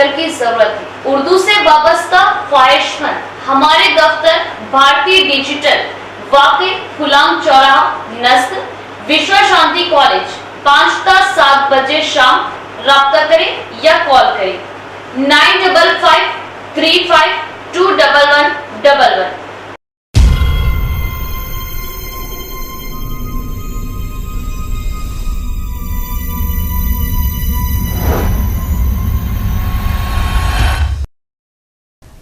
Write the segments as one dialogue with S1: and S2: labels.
S1: Doctor کی ضرورت ہے۔ اردو سے وابستہ خواہش مند ہمارے دفتر بھارتی ڈیجیٹل واقع غلام چوراہا نزد وشوا شانتی کالج 5 تا 7 بجے شام رابطہ کریں یا کال کریں 9553521111۔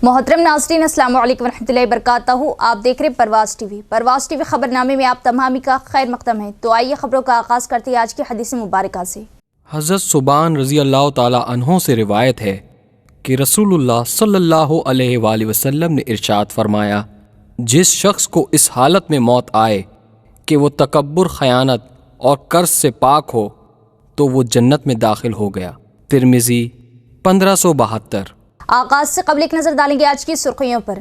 S2: محترم ناظرین، السلام علیکم ورحمۃ اللہ وبرکاتہ۔ آپ دیکھ رہے پرواز ٹی وی۔ پرواز ٹی وی خبر نامے میں آپ تمامی کا خیر مقدم ہے۔ تو آئیے خبروں کا آغاز کرتے ہیں آج کی حدیث مبارکہ سے۔
S3: حضرت ثوبان رضی اللہ تعالی عنہ سے روایت ہے کہ رسول اللہ صلی اللہ علیہ وآلہ وسلم نے ارشاد فرمایا، جس شخص کو اس حالت میں موت آئے کہ وہ تکبر، خیانت اور قرض سے پاک ہو تو وہ جنت میں داخل ہو گیا۔ ترمذی 1572۔
S2: آغاز سے قبل ایک نظر ڈالیں گے آج کی سرخیوں پر۔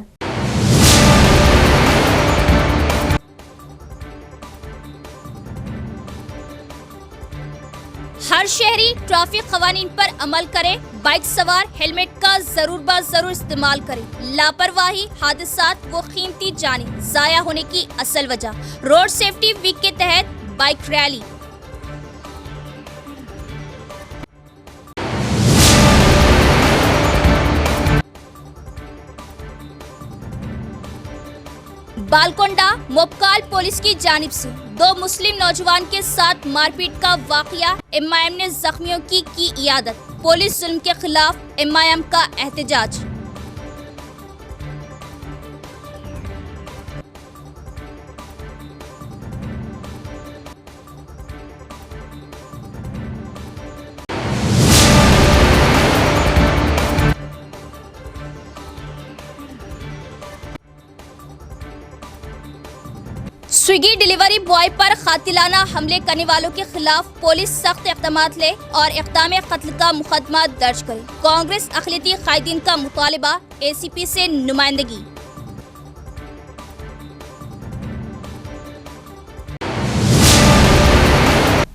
S4: ہر شہری ٹریفک قوانین پر عمل کرے، بائک سوار ہیلمٹ کا ضرور ضرور استعمال کرے۔ لاپرواہی حادثات و قیمتی جانیں ضائع ہونے کی اصل وجہ۔ روڈ سیفٹی ویک کے تحت بائک ریلی۔ بالکنڈا موبکال پولیس کی جانب سے 2 مسلم نوجوان کے ساتھ مار پیٹ کا واقعہ، MIM نے زخمیوں کی عیادت۔ پولیس ظلم کے خلاف MIM کا احتجاج۔ سویگی ڈیلیوری بوائے پر قاتلانہ حملے کرنے والوں کے خلاف پولیس سخت اقدامات لے اور اقدام قتل کا مقدمہ درج کرے۔ کانگریس اقلیتی قائدین کا مطالبہ، ACP سے نمائندگی۔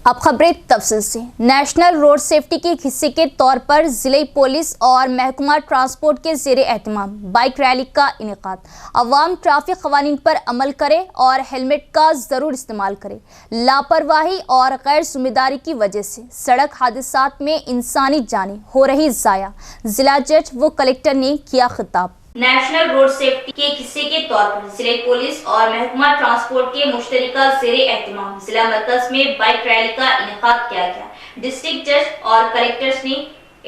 S2: اب خبریں تفصیل سے۔ نیشنل روڈ سیفٹی کے حصے کے طور پر ضلعی پولیس اور محکمہ ٹرانسپورٹ کے زیر اہتمام بائک ریلی کا انعقاد۔ عوام ٹریفک قوانین پر عمل کرے اور ہیلمٹ کا ضرور استعمال کرے۔ لاپرواہی اور غیر ذمہ داری کی وجہ سے سڑک حادثات میں انسانی جانیں ہو رہی ضائع۔ ضلع جج و کلکٹر نے کیا خطاب۔
S1: نیشنل روڈ سیفٹی کے حصے کے طور پر ضلع پولیس اور محکمہ ٹرانسپورٹ کے مشترکہ زیر اہتمام ضلع مرکز میں بائک ریلی کا انعقاد کیا گیا۔ ڈسٹرکٹ جج اور کلکٹرز نے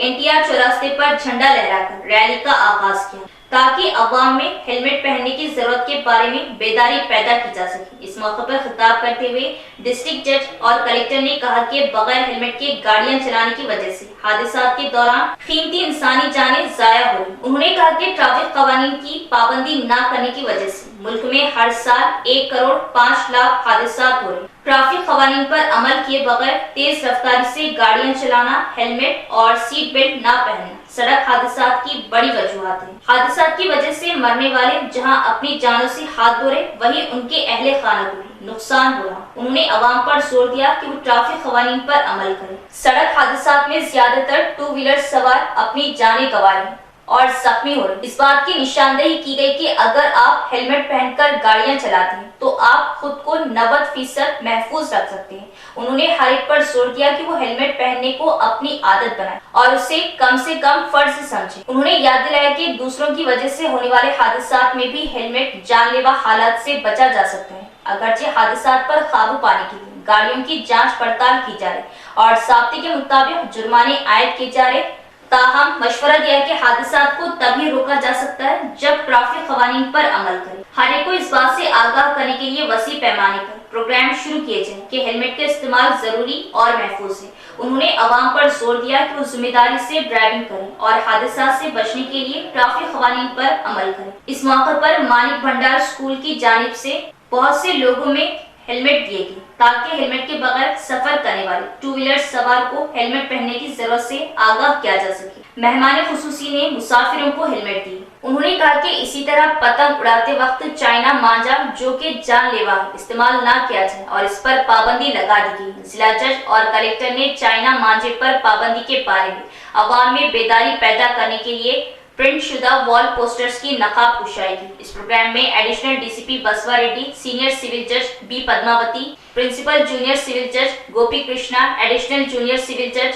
S1: NTR چوراستے پر جھنڈا لہرا کر ریلی کا آغاز کیا تاکہ عوام میں ہیلمٹ پہننے کی ضرورت کے بارے میں بیداری پیدا کی جا سکے۔ اس موقع پر خطاب کرتے ہوئے ڈسٹرکٹ جج اور کلکٹر نے کہا کہ بغیر ہیلمٹ کے گاڑیاں چلانے کی وجہ سے حادثات کے دوران قیمتی انسانی جانیں ضائع ہو رہی۔ انہوں نے کہا کہ ٹریفک قوانین کی پابندی نہ کرنے کی وجہ سے ملک میں ہر سال 1 کروڑ 5 لاکھ حادثات ہو رہے۔ ٹریفک قوانین پر عمل کیے بغیر تیز رفتاری سے گاڑیاں چلانا، ہیلمٹ اور سیٹ بیلٹ نہ پہننا سڑک حادثات کی بڑی وجوہات ہیں۔ حادثات کی وجہ سے مرنے والے جہاں اپنی جانوں سے ہاتھ دھو رہے، وہیں ان کے اہل خانہ کو بھی نقصان ہو رہا۔ انہوں نے عوام پر زور دیا کہ وہ ٹریفک قوانین پر عمل کریں۔ سڑک حادثات میں زیادہ تر 2 ویلر سوار اپنی جانیں گنوا رہے ہیں اور زخمی ہو رہے۔ اس بات کی نشاندہی کی گئی کہ اگر آپ ہیلمٹ پہن کر گاڑیاں چلاتے ہیں تو آپ خود کو 90% محفوظ رکھ سکتے ہیں۔ انہوں نے ہر ایک پر زور دیا کہ وہ ہیلمٹ پہننے کو اپنی عادت بنائیں اور اسے کم سے کم فرض سمجھیں۔ انہوں نے یاد دلایا کہ دوسروں کی وجہ سے ہونے والے حادثات میں بھی ہیلمٹ جان لیوا حالات سے بچا جا سکتا ہے۔ اگرچہ حادثات پر قابو پانے کے لیے گاڑیوں کی جانچ پڑتال کی جا رہی اور ضابطے کے مطابق جرمانے عائد کیے جا رہے، تاہم مشورہ دیا کہ حادثات کو تبھی روکا جا سکتا ہے جب ٹریفک قوانین پر عمل کرے۔ ہر ایک کو اس بات سے آگاہ کرنے کے لیے وسیع پیمانے پر پروگرام شروع کیے جائیں کہ ہیلمٹ کا استعمال ضروری اور محفوظ ہے۔ انہوں نے عوام پر زور دیا کہ وہ ذمہ داری سے ڈرائیونگ کریں اور حادثات سے بچنے کے لیے ٹریفک قوانین پر عمل کریں۔ اس موقع پر مانک بھنڈار اسکول کی جانب سے بہت سے لوگوں میں हेलमेट दिए गए ताकि हेलमेट के बगैर सफर करने वाले टू व्हीलर सवार को हेलमेट पहनने की जरूरत से आगाह किया जा सके। मेहमान खुसूसी ने मुसाफिरों को हेलमेट दिए। उन्होंने कहा कि इसी तरह पतंग उड़ाते वक्त चाइना मांझा जो कि जानलेवा इस्तेमाल न किया जाए और इस पर पाबंदी लगा दी गई। जिला जज और कलेक्टर ने चाइना मांझे पर पाबंदी के बारे में अवाम में बेदारी पैदा करने के लिए प्रिंट शुदा वॉल पोस्टर्स की नकाब कुशाई की। इस प्रोग्राम में एडिशनल डीसीपी बसवा रेड्डी, सीनियर सिविल जज B Padmavati, principal junior civil जज गोपी कृष्णा, एडिशनल जूनियर सिविल जज,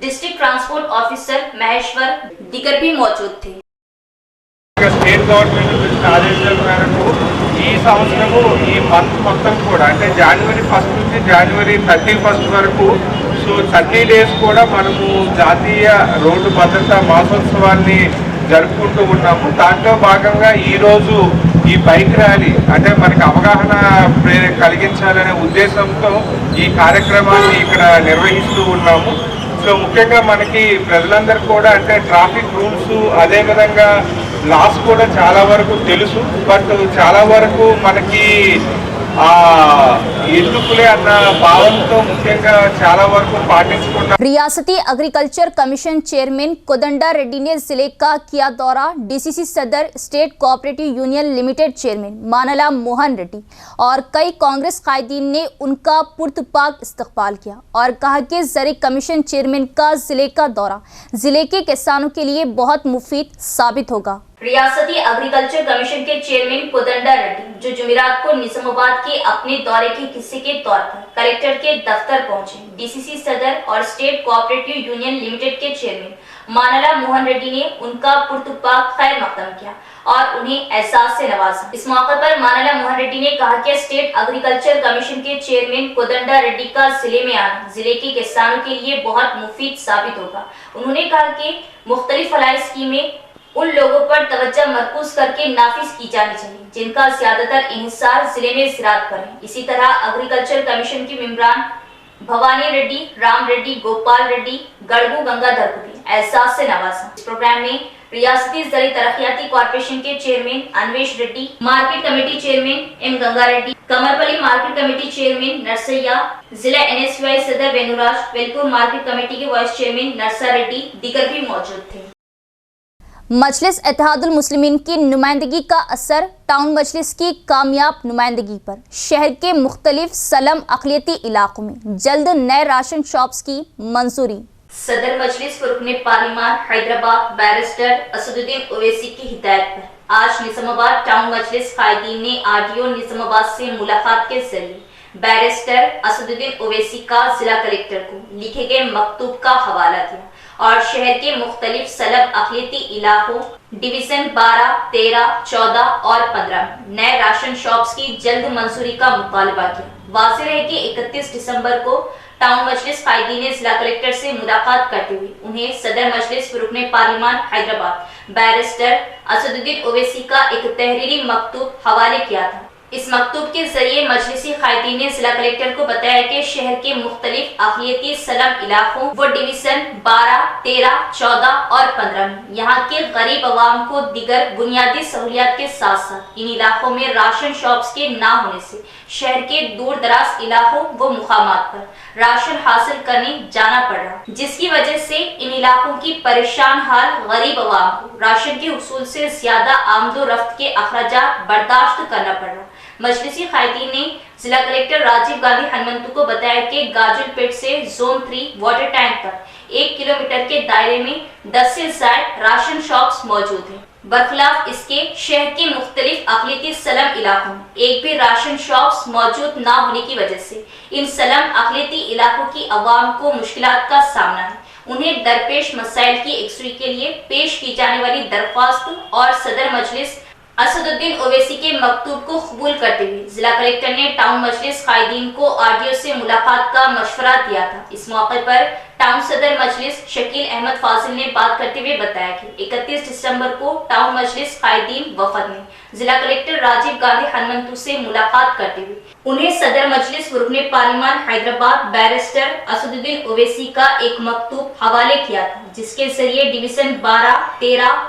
S1: डिस्ट्रिक्ट ट्रांसपोर्ट ऑफिसर महेश्वर दीगर भी मौजूद थे।
S5: స్టేట్ గవర్నమెంట్ ఇచ్చిన ఆదేశాల మేరకు ఈ సంవత్సరము ఈ మంత్ మొత్తం కూడా అంటే జనవరి 1 నుంచి జనవరి 31 వరకు సో 30 డేస్ కూడా మనము జాతీయ రోడ్డు భద్రతా మాసోత్సవాన్ని జరుపుకుంటూ ఉన్నాము. దాంట్లో భాగంగా ఈరోజు ఈ బైక్ ర్యాలీ అంటే మనకి అవగాహన కలిగించాలనే ఉద్దేశంతో ఈ కార్యక్రమాన్ని ఇక్కడ నిర్వహిస్తూ ఉన్నాము. సో ముఖ్యంగా మనకి ప్రజలందరూ కూడా అంటే ట్రాఫిక్ రూల్స్ అదేవిధంగా లాస్ కూడా చాలా వరకు తెలుసు. బట్ చాలా వరకు మనకి ఎందుకులే అన్న భావంతో ముఖ్యంగా చాలా వరకు పాటించకుండా
S2: रियासती agriculture commission chairman Kodanda Reddy ने जिले का किया दौरा। डीसीसी सदर state cooperative union limited chairman मानला मोहन रेड्डी और कई कांग्रेस कायदीन ने उनका पुरतपाक इस्तकबाल किया और कहा कि ज़रिए कमीशन चेयरमैन का जिले का दौरा जिले के किसानों के लिए बहुत मुफीद साबित होगा।
S1: रियासती एग्रीकल्चर कमीशन के चेयरमैन कोदंडा रेड्डी जो जुमेरात को निजामाबाद के अपने दौरे के हिस्से के तौर पर कलेक्टर के दफ्तर पहुंचे। डीसीसी सदर और स्टेट कोऑपरेटिव यूनियन लिमिटेड के चेयरमैन मानला मोहन रेड्डी ने उनका पुरतपाक खैर मकदम किया और उन्हें एहसास से नवाजा। इस मौके पर मानला मोहन रेड्डी ने कहा कि स्टेट एग्रीकल्चर कमीशन के चेयरमैन कोदंडा रेड्डी का जिले में आना जिले के किसानों के लिए बहुत मुफीद साबित होगा। उन्होंने कहा कि मुख्तलिफ फलाही स्कीमें उन लोगों पर तवज्जो मरकूज करके नाफिज की जानी चाहिए जिनका ज्यादातर इन्हिसार जिले में ज़राअत पर है। इसी तरह एग्रीकल्चर कमीशन के मेंबरान भवानी रेड्डी, राम रेड्डी, गोपाल रेड्डी, गड़बू गंगाधर को भी एहसास से नवाजा। इस प्रोग्राम में रियासती ज़रिए तरक्याती कॉर्पोरेशन के chairman Anvesh Reddy, market committee chairman M Ganga Reddy, Kamarpally market committee chairman Narsaiah, जिला NSUI सदर वेनुराज, वेलपुर मार्केट कमेटी के वाइस चेयरमैन नरसा रेड्डी दीगर भी मौजूद थे।
S2: मजलिस इत्तेहादुल मुस्लिमीन की नुमाइंदगी का असर टाउन मजलिस की कामयाब नुमाइंदगी पर। शहर के मुख्तलिफ सलम अक़लियती इलाकों में जल्द नए राशन शॉप्स की मंजूरी।
S1: सदर मजलिस रुकने पार्लिमान हैदराबाद बैरिस्टर असदुद्दीन ओवैसी की हिदायत पर आज निजामाबाद टाउन मजलिस कायदीन ने RDO निजामाबाद से मुलाकात के जरिए बैरिस्टर असदुद्दीन ओवैसी का जिला कलेक्टर को लिखे गए मकतूब का हवाला दिया और शहर के मुख्तलिफ सलब अक़लियती इलाकों डिवीजन 12, 13, 14 और 15 में नए राशन शॉप्स की जल्द मंजूरी का मुतालबा किया। वाज़ेह है कि 31 दिसंबर को टाउन मजलिस कायदीन ने जिला कलेक्टर से मुलाकात करते हुए उन्हें सदर मजलिस रुकने पार्लिमान हैदराबाद बैरिस्टर असदुद्दीन ओवैसी का एक तहरीरी मकतूब हवाले किया था। इस मकतूब के जरिए मजलिसी कायदीन ने जिला कलेक्टर को बताया कि शहर के मुख्तलिफ अक़लियती सलब इलाकों व डिवीजन 12, 13, 14 और 15 में यहाँ के गरीब अवाम को दीगर बुनियादी सहूलियात के साथ साथ इन इलाकों में राशन शॉप्स के ना होने से शहर के दूर दराज इलाकों व मुकामात पर राशन हासिल करने जाना पड़ रहा, जिसकी वजह से इन इलाकों की परेशान हाल गरीब अवाम को राशन के हुसूल से ज्यादा आमदो रफ्त के अखराजात बर्दाश्त करना पड़ रहा। मजलिसी कायदीन ने जिला कलेक्टर राजीव गांधी हनुमंतु को बताया कि गाजुलपेट से जोन 3 वाटर टैंक तक 1 किलोमीटर के दायरे में 10 से ज्यादा राशन शॉप्स मौजूद हैं। बरखिलाफ इसके शहर के मुख्तलिफ अक़लियती सलम इलाकों में एक भी राशन शॉप्स मौजूद ना होने की वजह से इन सलम अक़लियती इलाकों की अवाम को मुश्किलात का सामना है। उन्हें दरपेश मसाइल की यकसुई के लिए पेश की जाने वाली दरख्वास्त और सदर मजलिस असदुद्दीन ओवैसी के मकतूब को कबूल करते हुए जिला कलेक्टर ने टाउन मजलिस कायदीन को RDO से मुलाकात का मशवरा दिया था। इस मौके पर टाउन सदर मजलिस शकील अहमद फाजिल ने बात करते हुए बताया कि 31 दिसंबर को टाउन मजलिस कायदीन वफद ने जिला कलेक्टर राजीव गांधी हनुमंतु से मुलाकात करते हुए उन्हें सदर मजलिस रुकने पार्लिमान हैदराबाद बैरिस्टर असदुद्दीन ओवैसी का एक मकतूब हवाले किया था, जिसके जरिए डिवीजन 12, 13,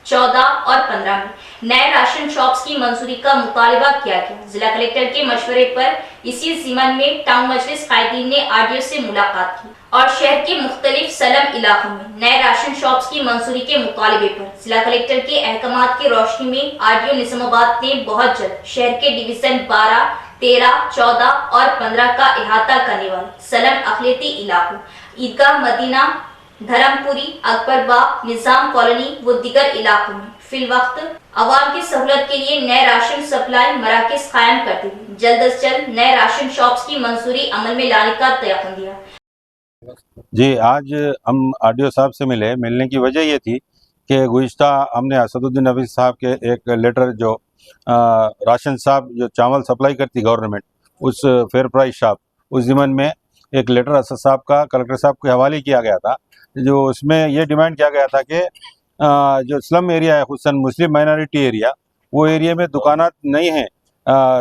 S1: 14 और 15 में नए राशन शॉप्स की मंजूरी का मुतालबा किया गया। जिला कलेक्टर के मशवरे पर इसी ज़िमन में टाउन मजलिस कायदीन ने आरडीओ से मुलाकात की और शहर के मुख्तलिफ सलम इलाकों में नए राशन शॉप्स की मंजूरी के मुतालबे पर जिला कलेक्टर के अहकामात की रोशनी में आरडीओ निजामाबाद ने बहुत जल्द शहर के डिवीजन 12, 13, 14 और 15 का इहाता करने वाले सलम अखिलती इलाकों ईदगाह मदीना, धर्मपुरी, अकबरबाग, निजाम कॉलोनी व दीगर इलाकों में फिल वक्त आवाम की सहूलत के लिए नए राशन सप्लाई मराकज कायम करते हुए जल्द अज जल्द नए राशन शॉप्स की मंजूरी अमल में लाने का तयक़ुन दिया।
S6: जी, आज हम आरडीओ साहब से मिलने की वजह ये थी कि गुज़िश्ता हमने असदुद्दीन हफीज़ साहब के एक लेटर जो राशन साहब जो चावल सप्लाई करती गवर्नमेंट उस फेयर प्राइस शॉप उस ज़िमन में एक लेटर असद साहब का कलेक्टर साहब के हवाले किया गया था, जो उसमें ये डिमांड किया गया था कि जो स्लम एरिया है खुसूसन मुस्लिम माइनॉरिटी एरिया, वो एरिया में दुकानात नहीं हैं,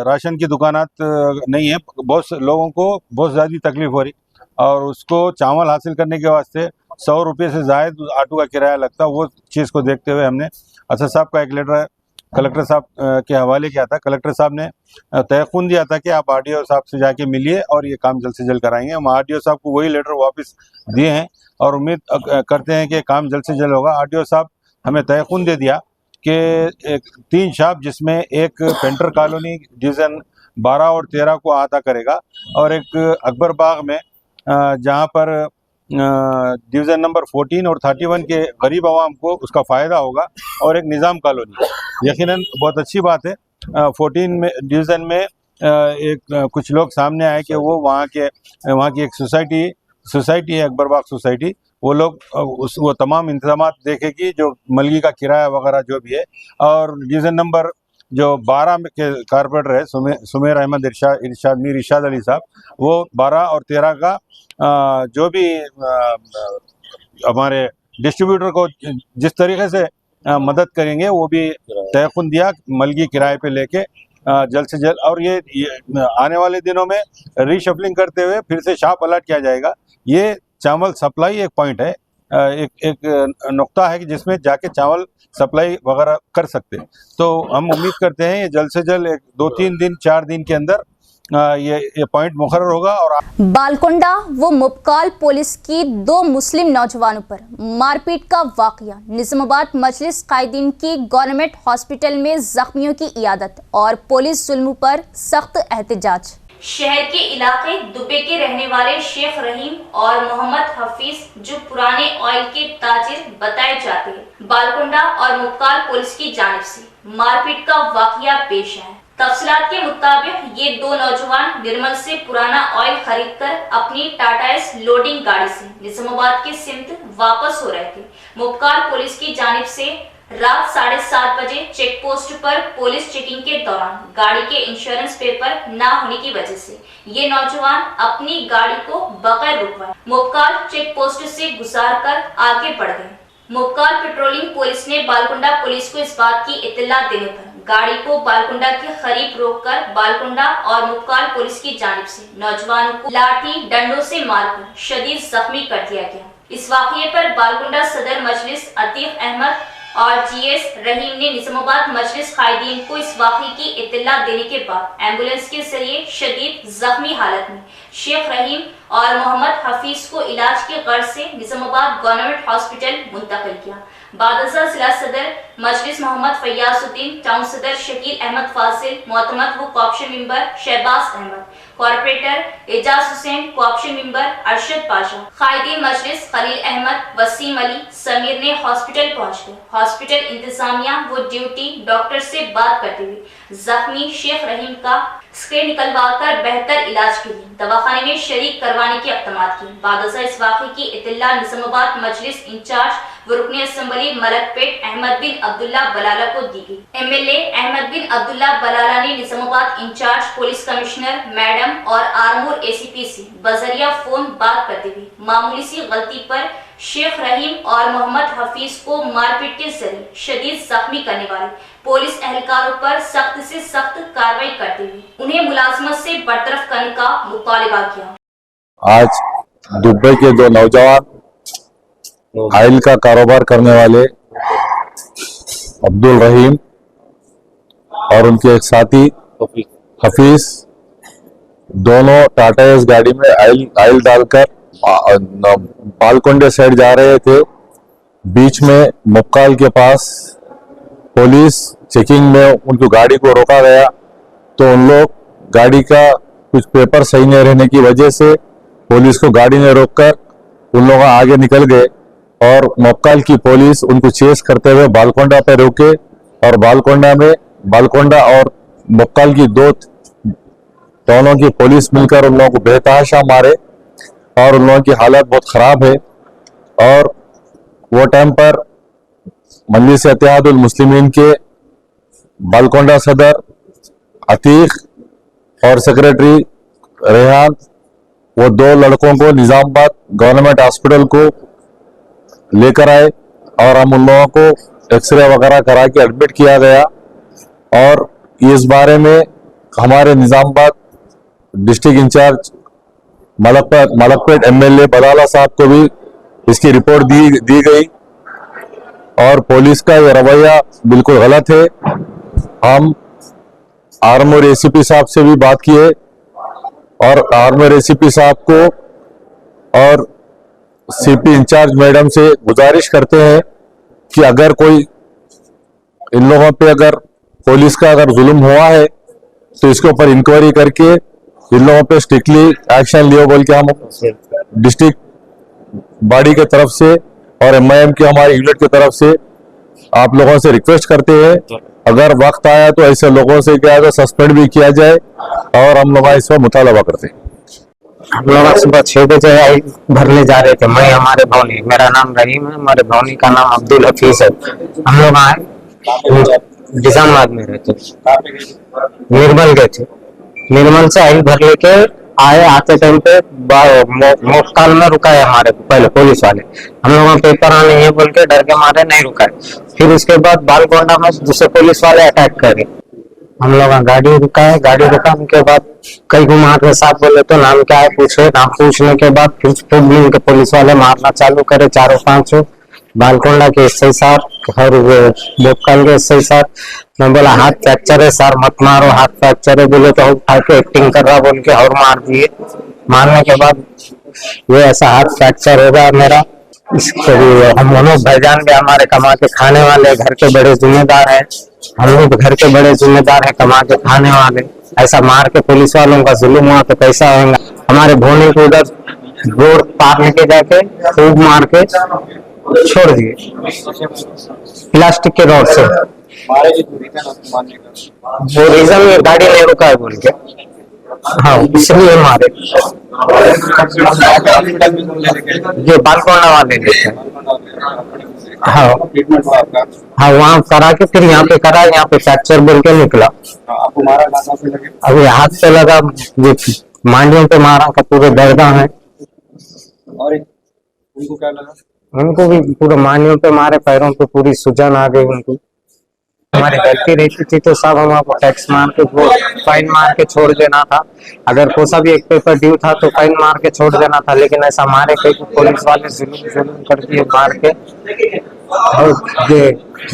S6: राशन की दुकानात नहीं है, बहुत से लोगों को बहुत ज़्यादा तकलीफ़ हो रही और उसको चावल हासिल करने के वास्ते 100 रुपये से ज़ायद ऑटो का किराया लगता। वो चीज़ को देखते हुए हमने असद साहब का एक लेटर कलेक्टर साहब के हवाले किया था। कलेक्टर साहब ने तयक़ुन दिया था कि आप आरडीओ साहब से जाके मिलिए और ये काम जल्द से जल्द कराएंगे। हम आरडीओ साहब को वही लेटर वापस दिए हैं और उम्मीद करते हैं कि काम जल्द से जल्द होगा। आरडीओ साहब हमें तयक़ुन दे दिया कि 3 शॉप जिसमें एक पेंटर कॉलोनी डिवीज़न 12 और 13 को अहाता करेगा और एक अकबर बाग में जहाँ पर डिवीज़न नंबर 14 और 31 के गरीब आवाम को उसका फ़ायदा होगा, और एक निज़ाम कॉलोनी यकीनन बहुत अच्छी बात है। 14 में डिवीज़न में एक कुछ लोग सामने आए कि वो वहाँ की एक सोसाइटी है अकबरबाग सोसाइटी, वो लोग वो तमाम इंतजामात देखेगी जो मलगी का किराया वगैरह जो भी है। और डिवीज़न नंबर जो 12 के कारपोरेटर है सुमेर अहमद मीर इरशाद अली साहब, वो 12 और 13 का जो भी हमारे डिस्ट्रीब्यूटर को जिस तरीके से मदद करेंगे वो भी तयक़ुन दिया मलगी किराए पे लेके जल्द से जल्द। और ये आने वाले दिनों में रीशफलिंग करते हुए फिर से शॉप अलर्ट किया जाएगा। ये चावल सप्लाई एक पॉइंट है, एक नुक्ता है कि जिसमें जाके चावल सप्लाई वगैरह कर सकते हैं। तो हम उम्मीद करते हैं ये जल्द से जल्द 2-3 दिन 4 दिन के अंदर ये पॉइंट मुकर्रर होगा। और
S2: बालकोंडा व मुबकाल पुलिस की 2 मुस्लिम नौजवानों पर मारपीट का वाकया। निजामाबाद मजलिस कायदीन की गवर्नमेंट हॉस्पिटल में जख्मियों की इयादत और पुलिस जुल्म पर सख्त एहतजाज।
S1: शहर के इलाके दुबे के रहने वाले शेख रहीम और मोहम्मद हफीज, जो पुराने ऑयल के ताजिर बताए जाते हैं, बालकोंडा और मुबकाल पुलिस की जानिब से मारपीट का वाकया पेश आया। तफसीलात के मुताबिक ये 2 नौजवान निर्मल से पुराना ऑयल खरीदकर अपनी टाटा एस लोडिंग गाड़ी से निजामाबाद के सिमत वापस हो रहे थे। मुबकाल पुलिस की जानिब से रात 7:30 बजे चेक पोस्ट पर पुलिस चेकिंग के दौरान गाड़ी के इंश्योरेंस पेपर ना होने की वजह से ये नौजवान अपनी गाड़ी को बगैर रुकवाए मुबकाल चेक पोस्ट से गुजार कर आगे बढ़ गए। मुबकाल पेट्रोलिंग पुलिस ने बालकोंडा पुलिस को इस बात की इत्तला देने पर गाड़ी को बालकोंडा के करीब रोककर बालकोंडा और मुबकाल पुलिस की जानिब से नौजवानों को लाठी डंडों से मारकर शदीद जख्मी कर दिया गया। इस वाकये पर बालकोंडा सदर मजलिस अतीक अहमद और जीएस रहीम ने निजामाबाद मजलिस कायदीन को इस वाकये की इत्तला देने के बाद एम्बुलेंस के जरिए शदीद जख्मी हालत में शेख रहीम और मोहम्मद हफीज को इलाज के गर्ज से निजामाबाद गवर्नमेंट हॉस्पिटल मुंतकिल किया। बादशाह जिला सदर मजलिस मोहम्मद फैयाजुद्दीन, टाउन सदर शकील अहमद फाजिल, मोहतमद व cooption member Shahbaz Ahmed, corporator Ejaz Hussain, cooption member Arshad Pasha, कायदीन मजलिस खलील अहमद, वसीम अली, समीर ने हॉस्पिटल पहुंचकर हॉस्पिटल इंतजामिया व ड्यूटी डॉक्टर से बात करते हुए जख्मी शेख रहीम का स्क्रीन निकलवाकर बेहतर इलाज के लिए दवाखाने में शरीक करवाने के अक़दमात किए। बादशाह इस वाक़े की इत्तला निजामाबाद मजलिस इंचार्ज व रुकने असम्बली मलकपेट अहमद बिन अब्दुल्ला बलाला को दी गई। एमएलए अहमद बिन अब्दुल्ला बलाला ने Nizamabad in charge police commissioner madam और आरमूर एसीपी से बजरिया फोन बात करते हुए मामूली सी गलती पर शेख रहीम और मोहम्मद हफीज को मारपीट के जरिए शदीद जख्मी करने वाले पुलिस एहलकारों पर सख्त से सख्त कार्रवाई करते हुए उन्हें मुलाजमत से बरतरफ करने का मुतालिबा किया।
S7: आज दुबई के 2 नौजवान ऑयल का कारोबार करने वाले अब्दुल रहीम और उनके एक साथी हफीज, दोनों टाटा एस गाड़ी में आयल डालकर बालकोंडे साइड जा रहे थे। बीच में मुक्काल के पास पुलिस चेकिंग में उनकी गाड़ी को रोका गया, तो उन लोग गाड़ी का कुछ पेपर सही नहीं रहने की वजह से पुलिस को गाड़ी ने रोककर उन लोग आगे निकल गए और मुक्काल की पुलिस उनको चेस करते हुए बालकोंडा पे रोके और बालकोंडा और मुक्काल की दोनों की पुलिस मिलकर उन लोगों को बेतहाशा मारे और उन लोगों की हालत बहुत खराब है। और वो टाइम पर मजलिस इत्तेहादुल मुस्लिमीन के बालकोंडा सदर अतीक और सेक्रेटरी रेहान, वो 2 लड़कों को निजामाबाद गवर्नमेंट हॉस्पिटल को लेकर आए और हम उन लोगों को एक्सरे वगैरह करा के एडमिट किया गया। और इस बारे में हमारे Nizamabad district in charge Malakpet MLA Balala साहब को भी इसकी रिपोर्ट दी गई और पुलिस का ये रवैया बिल्कुल गलत है। हम आर्मर ACP साहब से भी बात किए और आर्मर ACP साहब को और CP इंचार्ज मैडम से गुजारिश करते हैं कि अगर कोई इन लोगों पे अगर पुलिस का अगर जुल्म हुआ है तो इसके ऊपर इंक्वायरी करके इन लोगों पे स्ट्रिक्टली एक्शन लियो बोल के हम डिस्ट्रिक्ट बॉडी के तरफ से और MIM की हमारी यूनिट की तरफ से आप लोगों से रिक्वेस्ट करते हैं। अगर वक्त आया तो ऐसे लोगों से क्या है सस्पेंड भी किया जाए और हम लोग इस पर मुतालबा करते हैं।
S8: हम लोग सुबह 6 बजे भरने जा रहे थे, मैं हमारे भौनी, मेरा नाम रहीम है, हमारे भौनी का नाम अब्दुल हफीज है। हम लोग आए निजामाबाद में रहते, निर्मल गए थे, निर्मल से आयल भर लेके आए। आते टाइम पे मोकाल में रुकाए हमारे पहले पुलिस वाले, हम लोगों का पेपर आने हैं बोल के डर के मारे नहीं रुकाए। फिर उसके बाद बालकोंडा में दूसरे पुलिस वाले अटैक करे, हम लोग गाड़ी रुकाए, गाड़ी रुकाने के बाद कई घुमा के साथ बोले तो नाम क्या है पूछे, नाम पूछने के बाद फिर उनके पुलिस वाले मारना चालू करे, 4-5 बालकोंडा के SI साहब और बोकाल के SI साहब। मैं बोला हाथ फ्रैक्चर है सर, मत मारो, हाथ फ्रैक्चर है बोले तो उठा के एक्टिंग कर रहा बोल के और मार दिए। मारने के बाद ये ऐसा हाथ फ्रैक्चर हो गया मेरा। इसको हम मनोज भाईजान भी हमारे कमा के खाने वाले, घर के बड़े जिम्मेदार हैं, हम लोग घर के बड़े जिम्मेदार हैं, कमा के खाने वाले। ऐसा मार के पुलिस वालों का जुल्म हुआ तो कैसा होगा। हमारे भोने को उधर रोड पार लेके जाके खूब मार के छोड़ दिए प्लास्टिक के रॉड से। वो रीजन में गाड़ी नहीं रुका है बोल के, हाँ इसलिए मारे। ये बालकोंडा वाले लेते हैं, हाँ हाँ वहाँ करा के फिर यहाँ पे करा, यहाँ पे फ्रैक्चर बोल के निकला। अभी हाथ पे लगा, मांडियों पे मारा का पूरे दर्दा है।
S5: और उनको क्या लगा?
S8: उनको भी पूरे मांडियों पे मारे, पैरों पे पूरी सूजन आ गई उनको। हमारी गलती रहती थी तो सब हम आपको टैक्स मार के वो फाइन मार के छोड़ देना था। अगर कोसा भी एक पेपर ड्यू था तो फाइन मार के छोड़ देना था, लेकिन ऐसा मारे कई पुलिस वाले जुल्म कर दिए मार के। और ये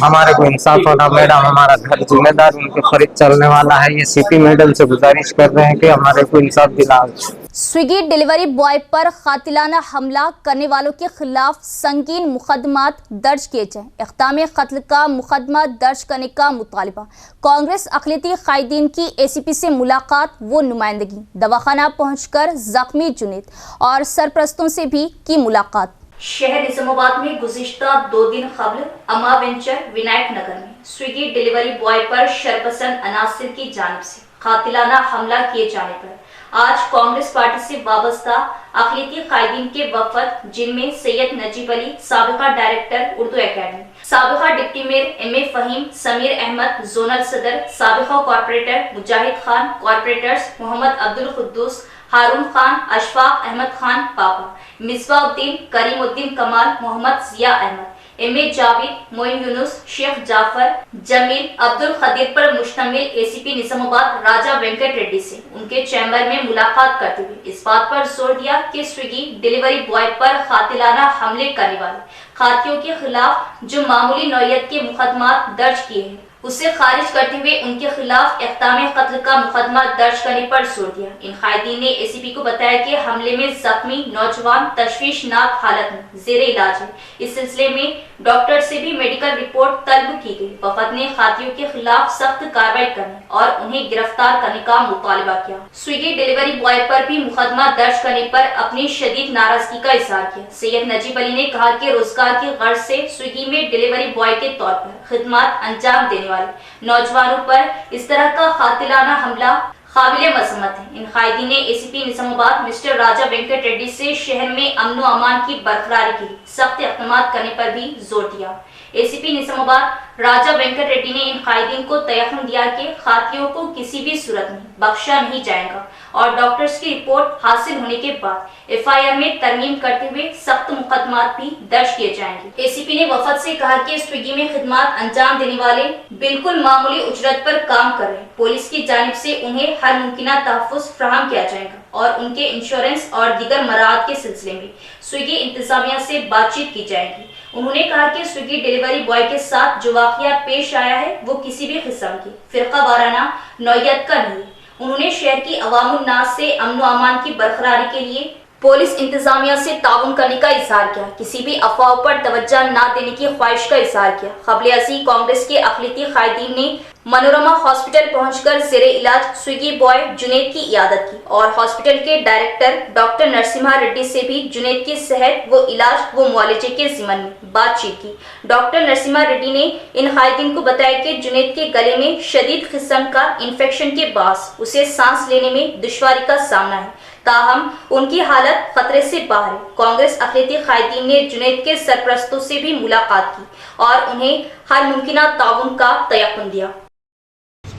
S8: हमारे को इंसाफ होना, मैडम हमारा घर जिम्मेदार, उनके फरीद चलने वाला है। ये CP मैडम से गुजारिश कर रहे हैं कि हमारे को इंसाफ दिलाओ।
S2: स्विगी डिलीवरी बॉय पर कातिलाना हमला करने वालों के खिलाफ संगीन मुकदमात दर्ज किए जाएं। इक़्ताम कत्ल का मुकदमा दर्ज करने का मुतालिबा। कांग्रेस अक़लियती कायदीन की ACP से मुलाकात व नुमाइंदगी। दवाखाना पहुंचकर जख्मी जुनैद और सरपरस्तों से भी की मुलाकात।
S1: शहर निजामाबाद में गुज़िश्ता 2 दिन कबल अमा वेंचर विनायक नगर में स्विगी डिलीवरी बॉय पर शरपसंद अनासिर की जानिब से कातिलाना हमला किए जाने पर आज कांग्रेस पार्टी से वाबस्ता अक़लियती कायदीन के वफद, जिनमें सैयद नजीब अली साबिका डायरेक्टर उर्दू एकेडमी, साबिका deputy mayor MA Faheem, Sameer Ahmed zonal सदर, साबिका corporator Mujahid Khan, corporators Mohammed Abdul Quddus, Haroon Khan, Ashfaq Ahmed Khan Papa, Misbahuddin, Kareemuddin Kamal, Mohammed Zia Ahmed, M A. Javed, Moin Younus, Sheikh Jafar, Jameel, Abdul Khadeer पर मुश्तमिल एसीपी निजामाबाद राजा वेंकट रेड्डी से उनके चैम्बर में मुलाकात करते हुए इस बात पर जोर दिया कि स्विगी डिलीवरी बॉय पर कातिलाना हमले करने वाले खातियों के खिलाफ जो मामूली नौयत के मुकदमा दर्ज किए हैं उसे खारिज करते हुए उनके खिलाफ इक़्ताम कत्ल का मुकदमा दर्ज करने पर जोर दिया। इन कायदीन ने एसीपी को बताया कि हमले में जख्मी नौजवान तशवीशनाक हालत में जेर इलाज है। इस सिलसिले में डॉक्टर से भी मेडिकल रिपोर्ट तलब की गई। वफद ने खातियों के खिलाफ सख्त कार्रवाई करने और उन्हें गिरफ्तार करने का मुतालबा किया। स्विगी डिलीवरी बॉय पर भी मुकदमा दर्ज करने पर अपनी शदीद नाराजगी का इजहार किया। सैयद नजीब अली ने कहा कि रोजगार की गर्ज से स्विगी में डिलीवरी बॉय के तौर पर खिदमत अंजाम देने वाले नौजवानों पर इस तरह का कातिलाना हमला काबिले मजम्मत है। इन कायदी ने एसीपी निजामाबाद मिस्टर राजा वेंकट रेड्डी से शहर में अमन व अमान की बरकरारी के लिए सख्त इक़दाम करने पर भी जोर दिया। एसीपी निजामाबाद राजा वेंकट रेड्डी ने इन कायदीन को तयकीन दिया कि खातियों को किसी भी सूरत में बख्शा नहीं जाएगा और डॉक्टर्स की रिपोर्ट हासिल होने के बाद एफआईआर में तरमीम करते हुए सख्त मुकदमात भी दर्ज किए जाएंगे। एसीपी ने वफद से कहा कि स्विगी में खिदमत अंजाम देने वाले बिल्कुल मामूली उजरत पर काम कर रहे हैं। पुलिस की जानिब से उन्हें हर मुमकिन तहफ़्फ़ुज़ फराहम किया जाएगा और उनके इंश्योरेंस और दीगर मराहत के सिलसिले में स्विगी इंतजामिया से बातचीत की जाएगी। उन्होंने कहा कि स्विगी डिलीवरी बॉय के साथ जो वाकया पेश आया है वो किसी भी किस्म की फिरका वाराना नौयत का नहीं। उन्होंने शहर की अवामुन नास से अमन व अमान की बरकरारी के लिए पुलिस इंतजामिया से ताउन करने का इजहार किया। किसी भी अफवाहों पर तवज्जो न देने की ख्वाहिश का इजहार किया। क़ब्ल अज़ीं कांग्रेस के अक़लियती कायदीन ने मनोरमा हॉस्पिटल पहुंचकर ज़ेरे इलाज स्विगी बॉय जुनैद की इयादत की और हॉस्पिटल के डायरेक्टर डॉक्टर नरसिम्हा रेड्डी से भी जुनैद की सेहत व इलाज व मुआलजे के ज़िमन में बातचीत की। डॉक्टर नरसिम्हा रेड्डी ने इन कायदीन को बताया कि जुनैद के गले में शदीद किस्म का इन्फेक्शन के बास उसे सांस लेने में दुश्वारी का सामना है, ताहम उनकी हालत खतरे से बाहर है। कांग्रेस अक़लियती कायदीन ने जुनैद के सरपरस्तों से भी मुलाकात की और उन्हें हर मुमकिन ताउन का तयक़ुन दिया।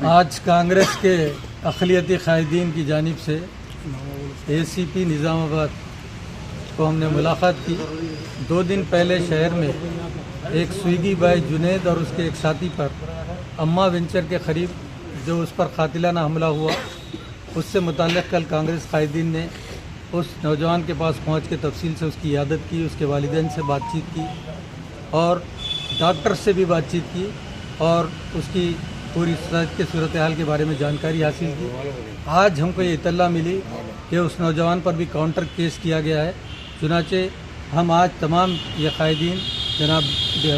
S9: आज कांग्रेस के अक़लियती कायदीन की जानिब से एसीपी निज़ामाबाद को हमने मुलाकात की। 2 दिन पहले शहर में एक स्विगी बॉय जुनैद और उसके एक साथी पर अम्मा वेंचर के करीब जो उस पर कातिलाना हमला हुआ, उससे मुताल्लिक़ कल कांग्रेस कायदीन ने उस नौजवान के पास पहुंच के तफसील से उसकी इयादत की, उसके वालिदैन से बातचीत की और डॉक्टर से भी बातचीत की और उसकी पूरी सेहत की सूरत हाल के बारे में जानकारी हासिल की। आज हमको ये इत्तला मिली कि उस नौजवान पर भी काउंटर केस किया गया है। चुनाचे हम आज तमाम ये कायदीन जनाब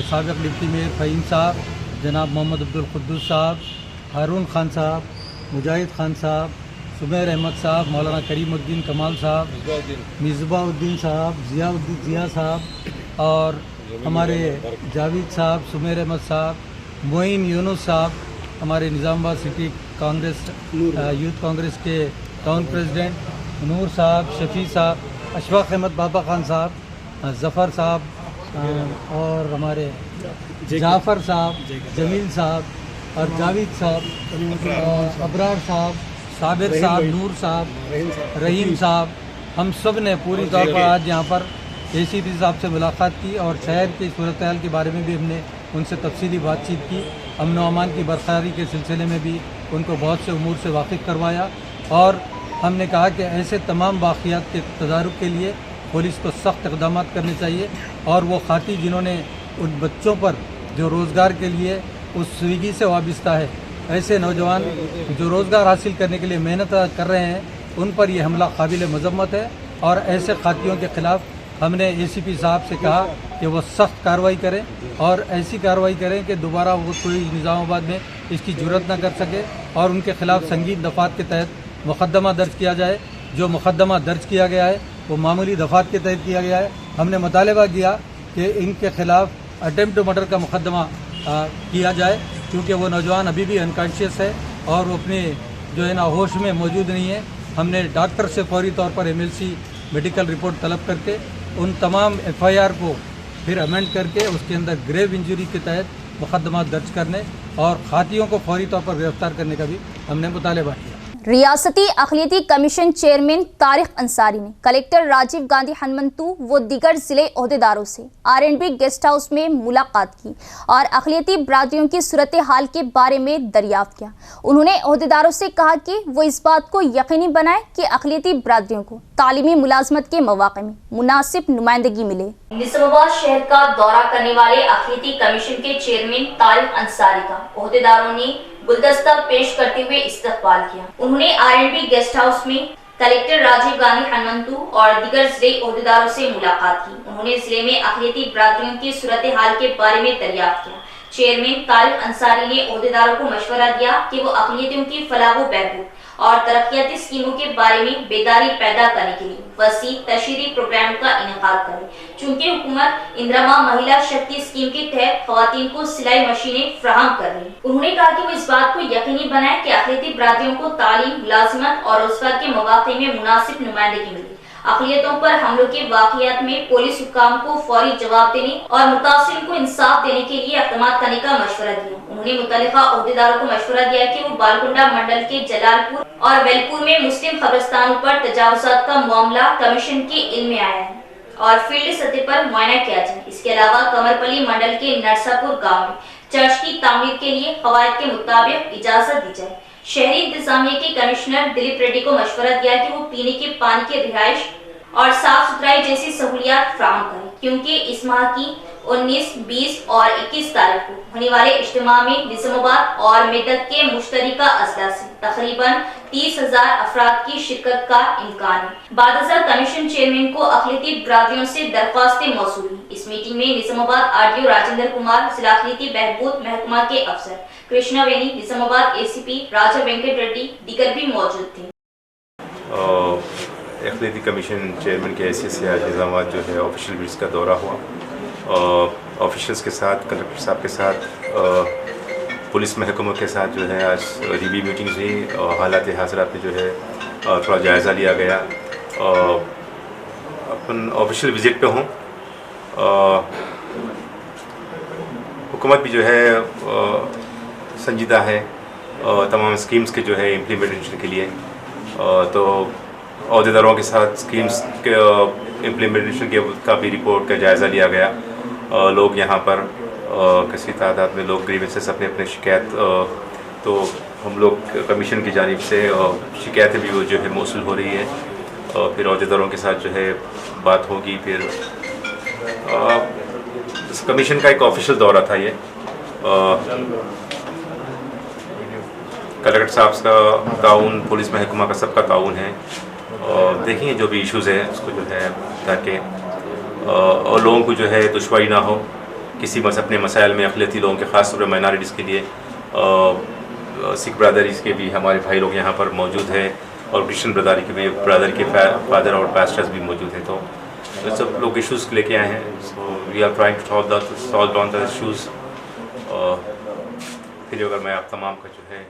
S9: साबिक़ डिप्टी मेयर फ़हीम साहब, जनाब मोहम्मद अब्दुल कुद्दूस साहब, हारून खान साहब, मुजाहिद खान साहब, सुमेर अहमद साहब, मौलाना करीमुद्दीन कमाल साहब, मिसबाउद्दीन साहब, ज़िया साहब और हमारे जावेद साहब, सुमेर अहमद साहब, मोइन यूनुस साहब, हमारे निज़ामाबाद सिटी कांग्रेस यूथ कांग्रेस के टाउन प्रेसिडेंट, नूर साहब, शफी साहब, अशफाक अहमद बाबा खान साहब, ज़फ़र साहब और हमारे जाफ़र साहब, जमील साहब और जावेद साहब और अबरार साहब, साबिर साहब, नूर साहब, रहीम साहब, हम सब ने पूरी तौर पर आज यहाँ पर एसीपी साहब से मुलाकात की और शहर की सूरत हाल के बारे में भी हमने उनसे तफसीली बातचीत की। अमन व अमान की बरकरारी के सिलसिले में भी उनको बहुत से उमूर से वाकिफ़ करवाया और हमने कहा कि ऐसे तमाम वाक़ियात के तदारुक के लिए पुलिस को सख्त इक़दाम करने चाहिए और वो खाती जिन्होंने उन बच्चों पर जो रोज़गार के लिए उस स्विगी से वाबस्ता है, ऐसे नौजवान जो रोज़गार हासिल करने के लिए मेहनत कर रहे हैं, उन पर यह हमला काबिल मज़म्मत है और ऐसे खातियों के ख़िलाफ़ हमने एसीपी साहब से कहा कि वो सख्त कार्रवाई करें और ऐसी कार्रवाई करें कि दोबारा वो कोई निज़ामाबाद में इसकी जुर्रत न कर सके और उनके ख़िलाफ़ संगीन दफ़ात के तहत मुक़दमा दर्ज किया जाए। जो मुक़दमा दर्ज किया गया है वो मामूली दफ़ात के तहत किया गया है। हमने मुतालबा किया कि इनके ख़िलाफ़ अटेम्प्ट टू मर्डर का मुक़दमा किया जाए क्योंकि वो नौजवान अभी भी अनकॉन्शियस है और वो अपने जो है ना होश में मौजूद नहीं है। हमने डॉक्टर से फौरी तौर पर MLC मेडिकल रिपोर्ट तलब करके उन तमाम FIR को फिर अमेंड करके उसके अंदर ग्रेव इंजरी के तहत मुक़दमा दर्ज करने और खातियों को फौरी तौर पर गिरफ्तार करने का भी हमने मुतालबा किया।
S2: ریاستی اقلیتی کمیشن چیئرمین طارق انصاری نے کلکٹر راجیو گاندھی ہنمنتو و دیگر ضلعی عہدیداروں سے R&B گیسٹ ہاؤس میں ملاقات کی اور اقلیتی برادریوں کی صورتحال کے بارے میں دریافت کیا۔ انہوں نے عہدیداروں سے کہا کہ وہ اس بات کو یقینی بنائیں کہ اقلیتی برادریوں کو تعلیمی ملازمت کے مواقع میں مناسب نمائندگی ملے۔
S1: نظام آباد شہر کا دورہ کرنے والے اقلیتی کمیشن کے چیئرمین طارق انصاری کا عہدیداروں نے گلدستہ پیش کرتے ہوئے استقبال کیا۔ انہوں نے R&B گیسٹ ہاؤس میں کلکٹر راجیو گاندھی ہنمنتو اور دیگر ضلعی عہدیداروں سے ملاقات کی۔ انہوں نے ضلع میں اقلیتی برادریوں کی صورتحال کے بارے میں دریافت کیا۔ چیئرمین طارق انصاری نے عہدیداروں کو مشورہ دیا کہ وہ اقلیتوں کی فلاح و بہبود اور ترقیاتی اسکیموں کے بارے میں بیداری پیدا کرنے کے لیے وسیع تشہیری پروگرام کا انعقاد کرے، چونکہ حکومت اندرما مہیلا شکتی اسکیم کے تحت خواتین کو سلائی مشینیں فراہم کر رہی ہے۔ انہوں نے کہا کہ وہ اس بات کو یقینی بنائیں کہ اقلیتی برادریوں کو تعلیم، ملازمت اور روزگار کے مواقع میں مناسب نمائندگی ملے۔ اقلیتوں پر حملوں کے واقعات میں پولیس حکام کو فوری جواب دینے اور متاثرین کو انصاف دینے کے لیے اقدامات کرنے کا مشورہ دیا۔ انہوں نے متعلقہ عہدیداروں کو مشورہ دیا کہ وہ بالکنڈہ منڈل کے جلال پور اور ویلپور میں مسلم قبرستانوں پر تجاوزات کا معاملہ کمیشن کے علم میں آیا ہے اور فیلڈ سطح پر معائنہ کیا جائے۔ اس کے علاوہ کمرپلی منڈل کے نرسا پور گاؤں میں چرچ کی تعمیر کے لیے قواعد کے مطابق اجازت دی جائے۔ شہری انتظامیہ کے کمشنر دلیپ ریڈی کو مشورہ دیا کہ وہ پینے کے پانی کی رہائش اور صاف ستھرائی جیسی سہولیات فراہم کریں، کیونکہ اس ماہ کی 19، 20 اور 21 تاریخ کو ہونے والے اجتماع میں نظام آباد اور میدک کے مشترکہ اضلاع سے تقریباً 30,000 افراد کی شرکت کا امکان ہے۔ بعد ازاں کمیشن چیئرمین کو اقلیتی برادریوں سے درخواستیں موصول ہوئی۔ اس میٹنگ میں نظام آباد RDO راجندر کمار، ضلع اقلیتی بہبود محکمہ کے افسر کرشنا وینی، نظام آباد ACP راجا وینکٹ ریڈی دیگر بھی موجود تھے۔
S10: اقلیتی کمیشن چیئرمین کے حیثیت سے آج نظام آباد جو ہے آفیشیل وزٹ کا دورہ ہوا، آفیشلز کے ساتھ، کلکٹر صاحب کے ساتھ، پولیس محکمہ کے ساتھ جو ہے آج ریویو میٹنگز ہوئی اور حالات حاضرات میں جو ہے تھوڑا جائزہ لیا گیا۔ اپن آفیشیل وزٹ پہ ہوں، حکومت بھی جو ہے سنجیدہ ہے تمام اسکیمز کے جو ہے امپلیمنٹیشن کے لیے، تو عہدیداروں کے ساتھ اسکیمز کے امپلیمنٹیشن کا بھی رپورٹ کا جائزہ لیا گیا۔ لوگ یہاں پر کسی تعداد میں لوگ گریوینسز اپنے شکایت، تو ہم لوگ کمیشن کی جانب سے شکایتیں بھی وہ جو ہے موصول ہو رہی ہے، پھر عہدیداروں کے ساتھ جو ہے بات ہوگی۔ پھر کمیشن کا ایک آفیشیل دورہ تھا یہ، کلکٹر صاحب کا تعاون، پولیس محکمہ کا سب کا تعاون ہے، اور دیکھیں جو بھی ایشوز ہیں اس کو جو ہے تاکہ اور لوگوں کو جو ہے دشواری نہ ہو کسی اپنے مسائل میں۔ اقلیتی لوگوں کے خاص طور پر مائنارٹیز کے لیے، سکھ برادریز کے بھی ہمارے بھائی لوگ یہاں پر موجود ہیں، اور کرسچن برادری کے فادر اور پاسٹرز بھی موجود ہیں، تو سب لوگ ایشوز لے کے آئے ہیں۔ So we are trying to solve down the issues. پھر اگر میں آپ تمام کا جو ہے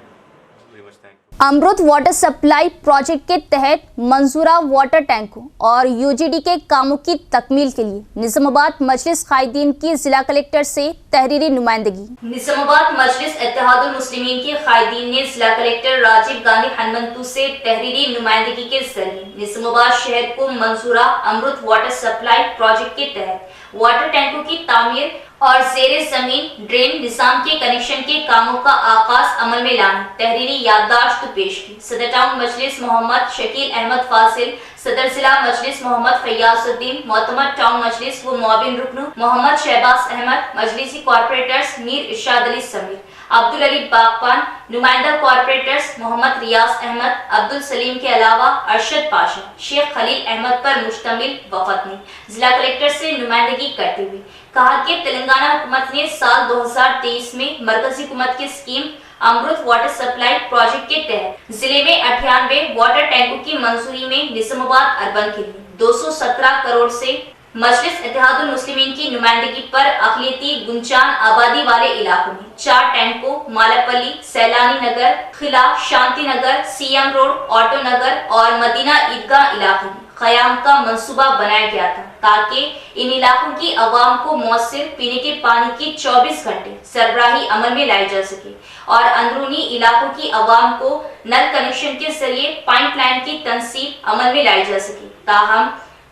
S2: امرت واٹر سپلائی پروجیکٹ کے تحت منظورہ واٹر ٹینکوں اور UGD کے کاموں کی تکمیل کے لیے نظام آباد مجلس قائدین کی ضلع کلکٹر سے تحریری نمائندگی۔ نظام آباد مجلس اتحاد المسلمین کے قائدین نے ضلع کلکٹر راجیو گاندھی ہنمنتو سے تحریری نمائندگی کے ذریعے نظام آباد شہر کو منظورہ امرت واٹر سپلائی پروجیکٹ کے تحت واٹر ٹینکوں کی تعمیر اور زیر زمین ڈرین نظام کے کنیکشن کے کاموں کا آغاز عمل میں لانے تحریری یادداشت پیش کی۔ صدر ٹاؤن مجلس محمد شکیل احمد فاضل، صدر ضلع مجلس محمد فیاض الدین، معتمد ٹاؤن مجلس و معاون رکن محمد شہباز احمد، مجلسی کارپوریٹرز میر ارشاد علی سمیر، عبدالعلی باغبان، نمائندہ کارپوریٹرز محمد ریاض احمد، عبدالسلیم کے علاوہ ارشد پاشا، شیخ خلیل احمد پر مشتمل وفد نے ضلع کلکٹر سے نمائندگی کرتے ہوئے کہا کہ تلنگانہ حکومت نے سال 2023 میں مرکزی حکومت کی اسکیم امرت واٹر سپلائی پروجیکٹ کے تحت ضلع میں 98 واٹر ٹینکوں کی منظوری میں نظام آباد اربن کے لیے 217 کروڑ سے مجلس اتحاد المسلمین کی نمائندگی پر اقلیتی گنجان آبادی والے علاقوں میں 4 ٹینکوں مالاپلی، سیلانی نگر، خلا، Shanti Nagar, CM road, auto Nagar اور مدینہ عیدگاہ علاقے میں
S1: क़याम का मंसूबा बनाया गया था ताकि इन इलाकों की आवाम को मौसर पीने के पानी की 24 घंटे सरबराही अमल में लाई जा सके और अंदरूनी इलाकों की आवाम को नल कनेक्शन के जरिए पाइपलाइन की तनसीब अमल में लाई जा सके। ताहम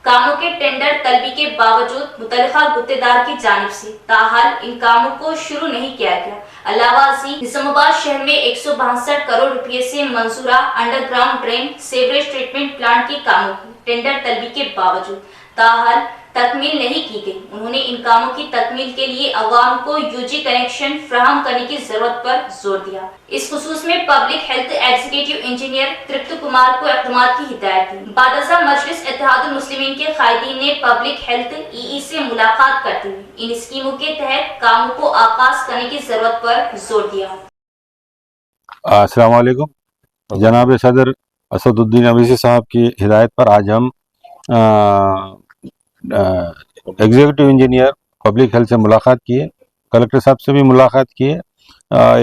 S1: कामों के टेंडर तलबी के बावजूद मुतल्लिका गुत्तेदार की जानिब से ताहाल इन कामों को शुरू नहीं किया गया। अलावा निजामाबाद शहर में 162 करोड़ रुपए से मंजूरा underground drain sewerage treatment plant के कामों की टेंडर तलबी के बावजूद ताहाल तकमील नहीं की गई। उन्होंने इन कामों की तकमील के लिए अवाम को यूजी कनेक्शन फराहम करने की जरूरत पर जोर दिया। इस खुसूस में पब्लिक हेल्थ एग्जीक्यूटिव इंजीनियर तृप्त कुमार को इक़दामात की हिदायत दी। बादशाह मजलिस इत्तेहादुल मुस्लिमीन के कायदीन ने पब्लिक हेल्थ ईई से मुलाकात करते हुए इन स्कीमों के तहत कामों को आगाज करने की जरूरत पर जोर दिया।
S6: अस्सलाम वालेकुम। जनाब सदर असदुद्दीन अवीसी साहब की हिदायत पर आज हम एग्जीक्यूटिव इंजीनियर पब्लिक हेल्थ से मुलाकात किए, कलेक्टर साहब से भी मुलाकात किए।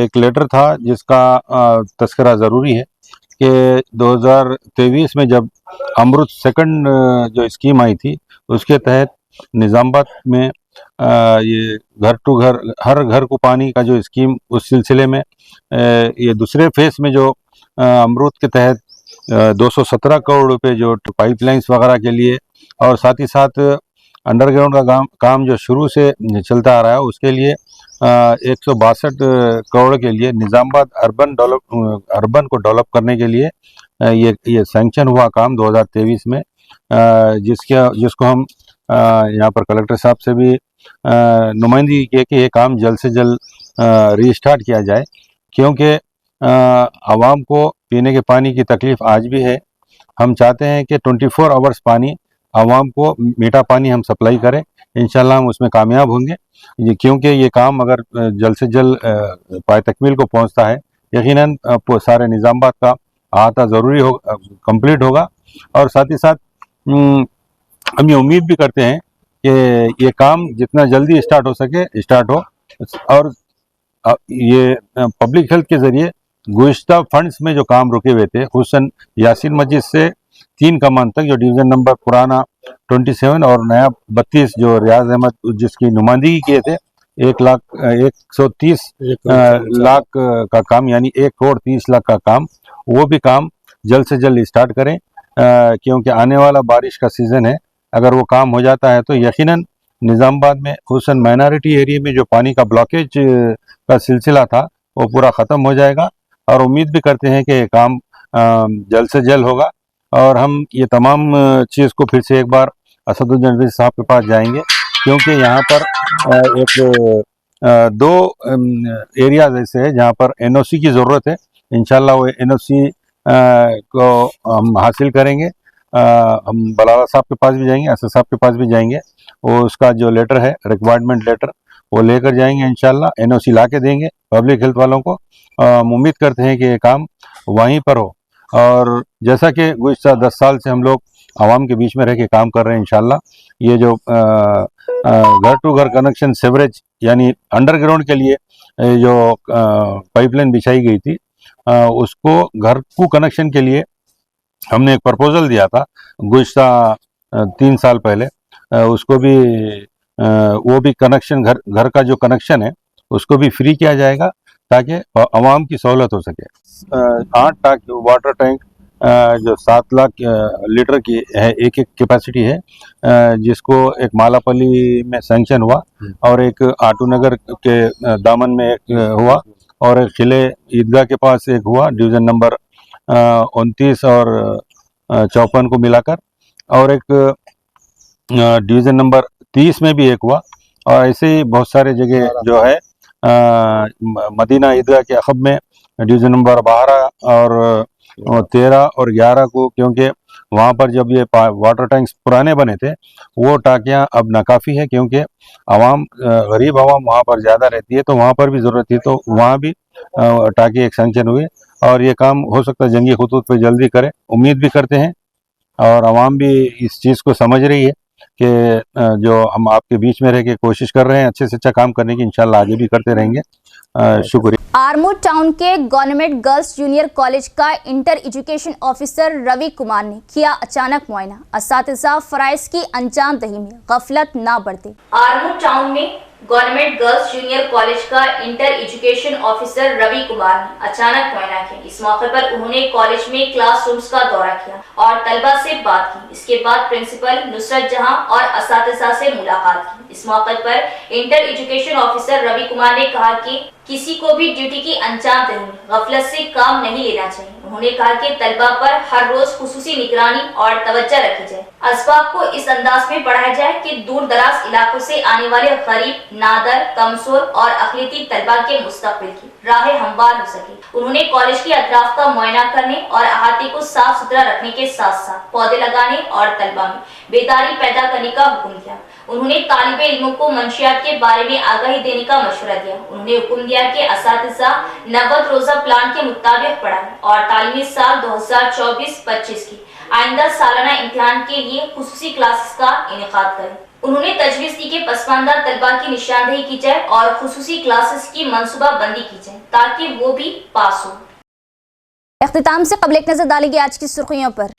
S6: एक लेटर था जिसका तस्करा ज़रूरी है कि 2023 में जब अमृत सेकंड जो स्कीम आई थी उसके तहत निज़ामाबाद में ये घर टू घर हर घर को पानी का जो स्कीम, उस सिलसिले में ये दूसरे फेस में जो अमृत के तहत 217 करोड़ रुपए जो पाइपलाइंस वगैरह के लिए और साथ ही साथ अंडरग्राउंड का काम जो शुरू से चलता आ रहा है उसके लिए 162 करोड़ के लिए निज़ामाबाद अर्बन को डेवलप करने के लिए ये सैंक्शन हुआ काम 2023 में, जिसको हम यहाँ पर कलेक्टर साहब से भी नुमाइंदगी की कि ये काम जल्द से जल्द रीस्टार्ट किया जाए, क्योंकि आवाम को पीने के पानी की तकलीफ़ आज भी है। हम चाहते हैं कि 24 आवर्स पानी आवाम को मीठा पानी हम सप्लाई करें। इंशाल्लाह हम उसमें कामयाब होंगे, क्योंकि ये काम अगर जल्द से जल्द पाए तकमील को पहुंचता है यकीनन सारे निज़ामाबाद का अहाता ज़रूरी हो कंप्लीट होगा। और साथ ही साथ हम ये उम्मीद भी करते हैं कि ये काम जितना जल्दी स्टार्ट हो सके स्टार्ट हो। और ये पब्लिक हेल्थ के ज़रिए गुज़िश्ता फंड्स में जो काम रुके हुए थे, हुसैन यासीन मस्जिद से 3 कमान तक जो डिवीज़न नंबर पुराना 27 और नया 32 जो रियाज अहमद जिसकी नुमाइंदगी किए थे 1,130 लाख का काम, यानी 1 करोड़ 30 लाख का काम, वो भी काम जल्द से जल्द स्टार्ट करें, क्योंकि आने वाला बारिश का सीज़न है। अगर वो काम हो जाता है तो यकीनन निज़ामाबाद में हुसैन माइनॉरिटी एरिया में जो पानी का ब्लॉकेज का सिलसिला था वो पूरा ख़त्म हो जाएगा। और उम्मीद भी करते हैं कि ये काम जल्द से जल्द होगा। और हम ये तमाम चीज़ को फिर से एक बार असदुद्दीन अवीसी साहब के पास जाएंगे, क्योंकि यहाँ पर एक 2 एरियाज ऐसे हैं जहाँ पर एनओसी की ज़रूरत है। इंशाल्लाह वो एनओसी को हम हासिल करेंगे। हम बलाला साहब के पास भी जाएंगे, असद साहब के पास भी जाएंगे, वो उसका जो लेटर है रिक्वायरमेंट लेटर वो लेकर जाएंगे। इंशाल्लाह एनओसी ला के देंगे पब्लिक हेल्थ वालों को। हम उम्मीद करते हैं कि ये काम वहीं पर हो। और जैसा कि गुज़िश्ता 10 साल से हम लोग आवाम के बीच में रह के काम कर रहे हैं, इंशाल्लाह ये जो घर टू घर कनेक्शन सीवरेज यानी अंडरग्राउंड के लिए जो पाइपलाइन बिछाई गई थी, उसको घर को कनेक्शन के लिए हमने एक प्रपोजल दिया था गुज़िश्ता 3 साल पहले। उसको भी वो भी कनेक्शन घर का जो कनेक्शन है उसको भी फ्री किया जाएगा ताकि आवाम की सहूलत हो सके। 8 वाटर टैंक जो 7 लाख लीटर की है एक कैपेसिटी है, जिसको एक मालापल्ली में सैंक्शन हुआ और एक आटू नगर के दामन में एक हुआ और एक खिले ईदगाह के पास एक हुआ डिवीज़न नंबर 29 और 54 को मिलाकर, और एक डिवीज़न नंबर 30 में भी एक हुआ। और ऐसे ही बहुत सारे जगह जो है मदीना ईदगाह के अखब में डिवीज़न नंबर 12 और 13 और 11 को, क्योंकि वहाँ पर जब ये वाटर टैंक्स पुराने बने थे वो टाँकियाँ अब नाकाफ़ी है, क्योंकि आवाम गरीब आवाम वहाँ पर ज़्यादा रहती है तो वहाँ पर भी ज़रूरत थी, तो वहाँ भी टाँकी एक सैंक्शन हुए और ये काम हो सकता है जंगी खुतूत पे जल्दी करें। उम्मीद भी करते हैं और आवाम भी इस चीज़ को समझ रही है कि जो हम आपके बीच में रह के कोशिश कर रहे हैं अच्छे से अच्छा काम करने की, इंशाल्लाह आगे भी करते रहेंगे। शुक्रिया।
S2: आरमूर टाउन के गवर्नमेंट गर्ल्स जूनियर कॉलेज का inter education officer Ravi Kumar ने किया अचानक मुआयना। असातिज़ा फराइज की अंजाम दही में गफलत ना बरते।
S1: आरमूर टाउन में गवर्नमेंट गर्ल्स जूनियर कॉलेज का inter education officer Ravi Kumar ने अचानक मुआयना किया। इस मौके पर उन्होंने कॉलेज में क्लासरूम्स का दौरा किया और तलबा से बात की। इसके बाद प्रिंसिपल नुसरत जहां और असातिज़ा से मुलाकात की। इस मौके पर inter education officer Ravi Kumar ने कहा कि किसी को भी ड्यूटी की अंजाम दही में गफलत से काम नहीं लेना चाहिए। उन्होंने कहा कि तलबा पर हर रोज खुसूसी निगरानी और तवज्जो रखी जाए। असबाब को इस अंदाज में बढ़ाया जाए कि दूर दराज इलाकों से आने वाले गरीब, नादर, कमजोर और अक़लियती तलबा के मुस्तक़बिल की राहें हमवार हो सके। उन्होंने कॉलेज के अतराफ का मुआयना करने और अहाते को साफ सुथरा रखने के साथ साथ पौधे लगाने और तलबा में बेदारी पैदा करने का हुक्म दिया। उन्होंने तालिबे इल्मों को मंशियात के बारे में आगाही देने का मशवरा दिया। उन्होंने हुक्म दिया कि असातिज़ा 90 रोजा प्लान के मुताबिक पढ़ाएं और तालीमी साल 2024-25 की आइंदा सालाना इम्तिहान के लिए खुसूसी क्लासेस का इनेकाद करें। उन्होंने तजवीज़ दी कि पसमानदा तलबा की निशानदेही की जाए और खुसूसी क्लासेस की मनसूबा बंदी की जाए ताकि वो भी पास हो।
S2: इख्तिताम से कबल एक नजर डालेंगे आज की सुर्खियों पर।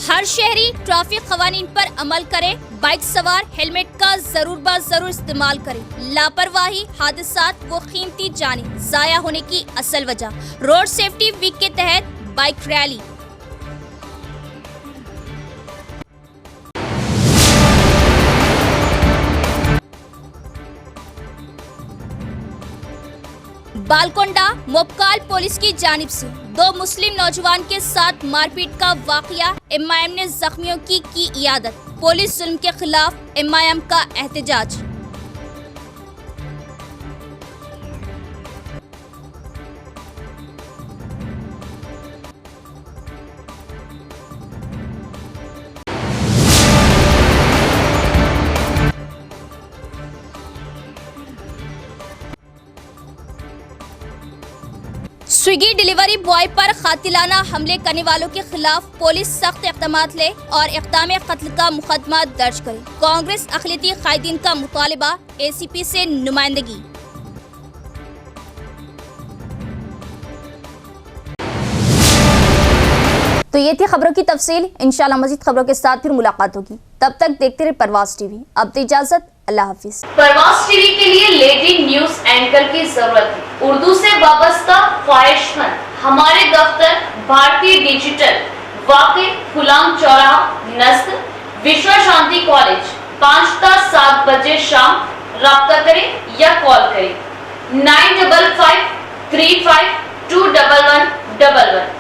S4: हर शहरी ट्रैफिक कवानीन पर अमल करे, बाइक सवार हेलमेट का जरूर इस्तेमाल करे। लापरवाही, हादसात व कीमती जाने जाया होने की असल वजह। रोड सेफ्टी वीक के तहत बाइक रैली। बालकोंडा मोपकाल पुलिस की जानिब से 2 मुस्लिम नौजवान के साथ मारपीट का वाकया। एमआईएम ने जख्मियों की इयादत। पुलिस जुल्म के खिलाफ एमआईएम का एहतजाज। स्विगी डिलीवरी बॉय पर कातिलाना हमले करने वालों के खिलाफ पुलिस सख्त इक़दामात ले और इक़दाम कत्ल का मुकदमा दर्ज करे। कांग्रेस अक़लियती कायदीन का मुतालिबा, एसीपी से नुमाइंदगी।
S2: तो ये थी खबरों की तफसील। इंशाल्लाह मज़ीद खबरों के साथ फिर मुलाकात होगी। तब तक देखते रहे परवाज़ टीवी। अब तो इजाजत, अल्लाह हाफिज।
S1: परवाज़ टीवी के लिए लेडी न्यूज एंकर की जरूरत है। उर्दू से वाबस्ता ख्वाहिशमंद हमारे दफ्तर भारतीय डिजिटल, वाक़े गुलाम चौराहा, नस्ल, विश्व शांति कॉलेज, 5 ता 7 बजे शाम। राब्ता करें या कॉल करें 955 35 21111।